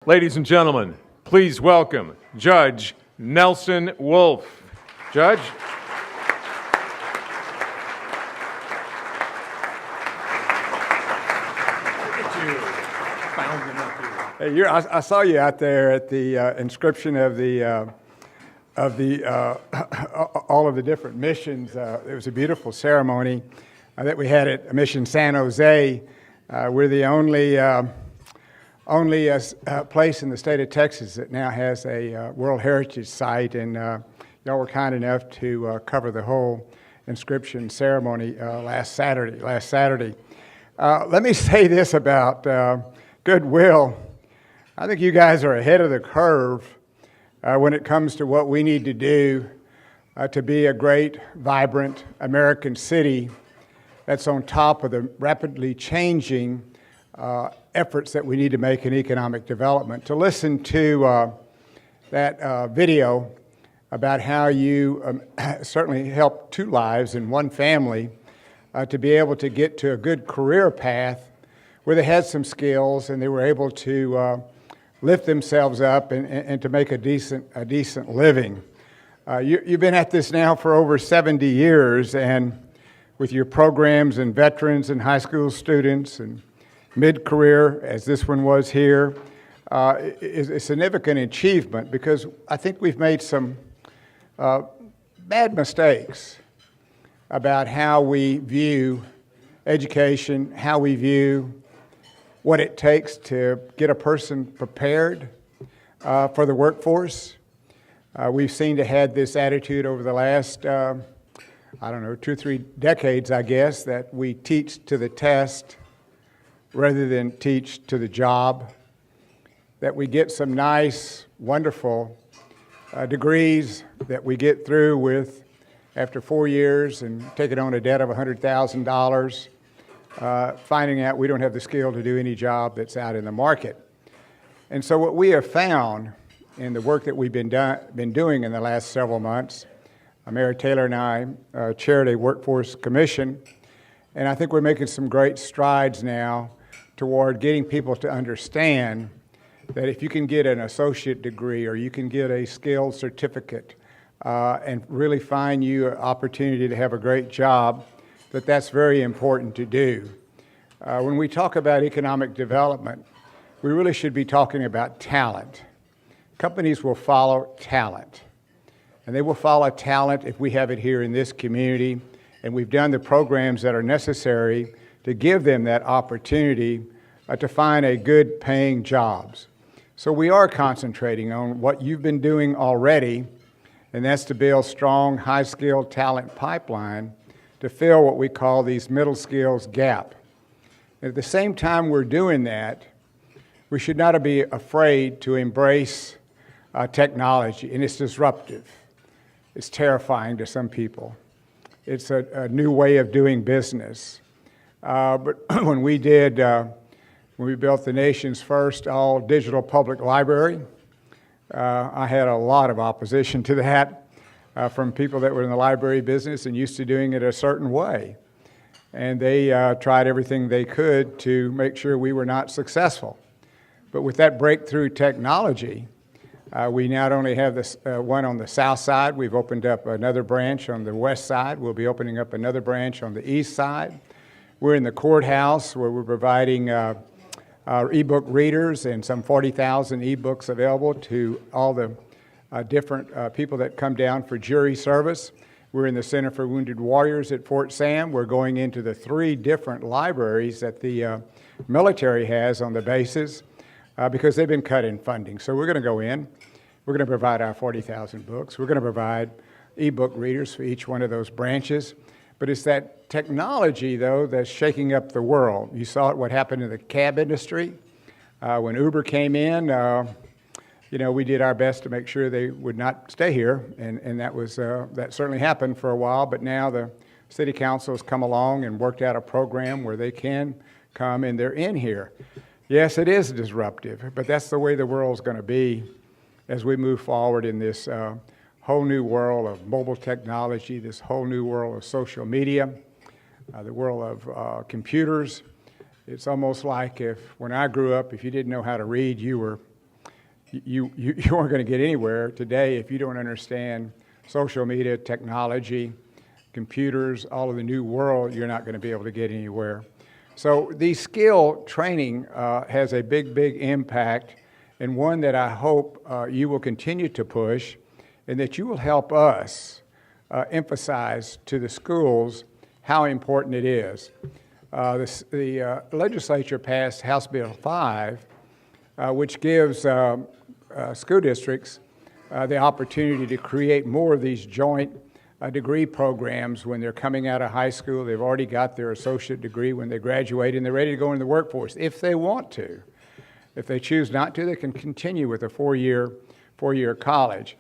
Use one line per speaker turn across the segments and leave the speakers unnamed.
Ladies and gentlemen, please welcome Judge Nelson Wolff. Judge.
Hey, I saw you out there at the inscription of all of the different missions. It was a beautiful ceremony that we had at Mission San Jose. We're the only place in the state of Texas that now has a World Heritage Site, and y'all were kind enough to cover the whole inscription ceremony last Saturday. Let me say this about Goodwill. I think you guys are ahead of the curve when it comes to what we need to do to be a great, vibrant American city that's on top of the rapidly changing efforts that we need to make in economic development. To listen to that video about how you certainly helped two lives in one family to be able to get to a good career path where they had some skills and they were able to lift themselves up and to make a decent living. You've been at this now for over 70 years, and with your programs and veterans and high school students and mid-career, as this one was here, is a significant achievement, because I think we've made some bad mistakes about how we view education, how we view what it takes to get a person prepared for the workforce. We've seemed to have this attitude over the last, 2 or 3 decades, I guess, that we teach to the test rather than teach to the job, that we get some nice, wonderful degrees that we get through with after 4 years and taking on a debt of $100,000, finding out we don't have the skill to do any job that's out in the market. And so what we have found in the work that we've been doing in the last several months, Mayor Taylor and I chaired a workforce commission, and I think we're making some great strides now toward getting people to understand that if you can get an associate degree or you can get a skills certificate and really find you an opportunity to have a great job, that's very important to do. When we talk about economic development, we really should be talking about talent. Companies will follow talent, and they will follow talent if we have it here in this community, and we've done the programs that are necessary to give them that opportunity to find a good paying jobs. So we are concentrating on what you've been doing already, and that's to build strong, high-skilled talent pipeline to fill what we call these middle skills gap. At the same time we're doing that, we should not be afraid to embrace technology, and it's disruptive. It's terrifying to some people. It's a new way of doing business. But when we built the nation's first all-digital public library, I had a lot of opposition to that from people that were in the library business and used to doing it a certain way. And they tried everything they could to make sure we were not successful. But with that breakthrough technology, we not only have this one on the south side, we've opened up another branch on the west side. We'll be opening up another branch on the east side. We're in the courthouse where we're providing our ebook readers and some 40,000 ebooks available to all the different people that come down for jury service. We're in the Center for Wounded Warriors at Fort Sam. We're going into the 3 different libraries that the military has on the bases because they've been cut in funding. So we're going to go in. We're going to provide our 40,000 books. We're going to provide ebook readers for each one of those branches. But it's that technology, though, that's shaking up the world. You saw what happened in the cab industry. When Uber came in, we did our best to make sure they would not stay here, and that certainly happened for a while. But now the city council has come along and worked out a program where they can come and they're in here. Yes, it is disruptive, but that's the way the world's going to be as we move forward in this whole new world of mobile technology, this whole new world of social media, the world of computers. It's almost like when I grew up, if you didn't know how to read, you were you aren't going to get anywhere today if you don't understand social media, technology, computers, all of the new world. You're not going to be able to get anywhere. So the skill training has a big impact, and one that I hope you will continue to push, and that you will help us emphasize to the schools how important it is. The legislature passed House Bill 5, which gives school districts the opportunity to create more of these joint degree programs when they're coming out of high school. They've already got their associate degree when they graduate, and they're ready to go into the workforce if they want to. If they choose not to, they can continue with a four-year college.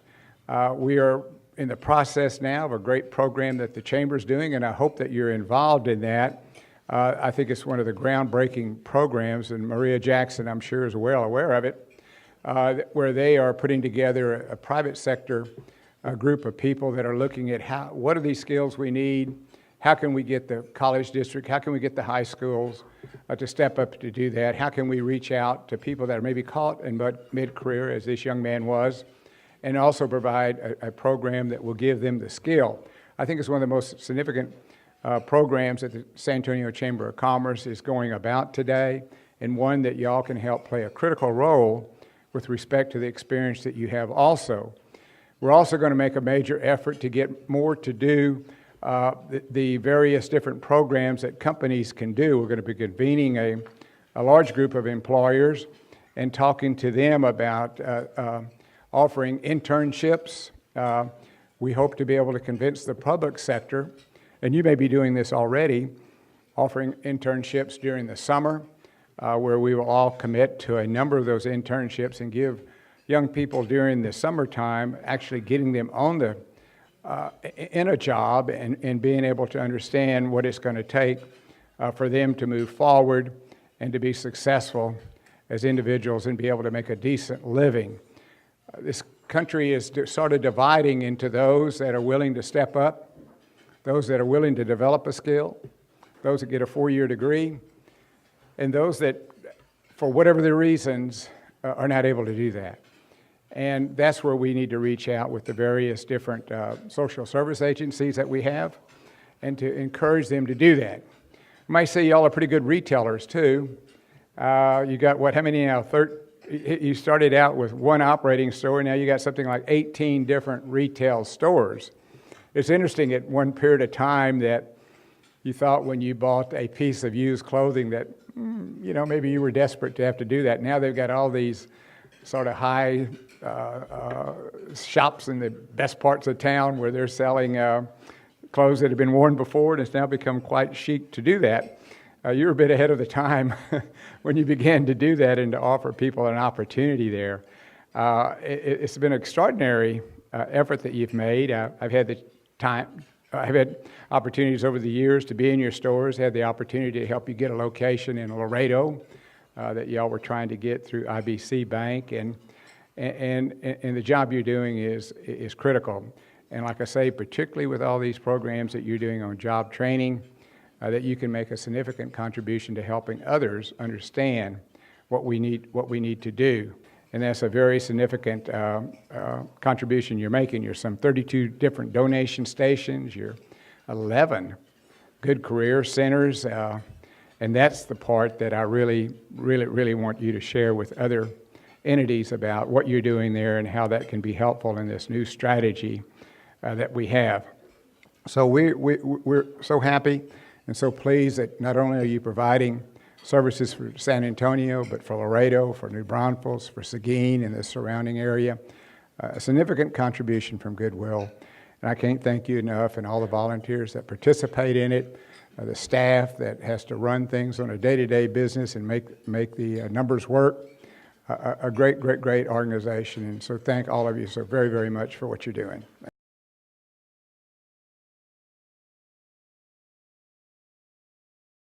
We are in the process now of a great program that the Chamber's doing, and I hope that you're involved in that. I think it's one of the groundbreaking programs, and Maria Jackson, I'm sure, is well aware of it, where they are putting together a private sector group of people that are looking at what are these skills we need, how can we get the college district, how can we get the high schools to step up to do that, how can we reach out to people that are maybe caught in mid-career, as this young man was, and also provide a program that will give them the skill. I think it's one of the most significant programs that the San Antonio Chamber of Commerce is going about today, and one that y'all can help play a critical role with respect to the experience that you have also. We're also going to make a major effort to get more to do the various different programs that companies can do. We're going to be convening a large group of employers and talking to them about offering internships. We hope to be able to convince the public sector, and you may be doing this already, offering internships during the summer, where we will all commit to a number of those internships and give young people during the summertime, actually getting them on in a job and being able to understand what it's going to take for them to move forward and to be successful as individuals and be able to make a decent living. This country is sort of dividing into those that are willing to step up, those that are willing to develop a skill, those that get a four-year degree, and those that, for whatever the reasons, are not able to do that. And that's where we need to reach out with the various different social service agencies that we have and to encourage them to do that. I might say y'all are pretty good retailers too. You got how many now? You started out with one operating store, now you got something like 18 different retail stores. It's interesting at one period of time that you thought when you bought a piece of used clothing that, maybe you were desperate to have to do that. Now they've got all these sort of high shops in the best parts of town where they're selling clothes that have been worn before, and it's now become quite chic to do that. You're a bit ahead of the time when you began to do that and to offer people an opportunity there. It's been an extraordinary effort that you've made. I've had opportunities over the years to be in your stores, had the opportunity to help you get a location in Laredo that y'all were trying to get through IBC Bank, and the job you're doing is critical. And like I say, particularly with all these programs that you're doing on job training, that you can make a significant contribution to helping others understand what we need to do. And that's a very significant contribution you're making. You're some 32 different donation stations. You're 11 good career centers. And that's the part that I really want you to share with other entities about what you're doing there and how that can be helpful in this new strategy that we have. So we're so happy and so pleased that not only are you providing services for San Antonio, but for Laredo, for New Braunfels, for Seguin and the surrounding area, a significant contribution from Goodwill. And I can't thank you enough, and all the volunteers that participate in it, the staff that has to run things on a day-to-day business and make the numbers work. A great organization. And so thank all of you so very much for what you're doing.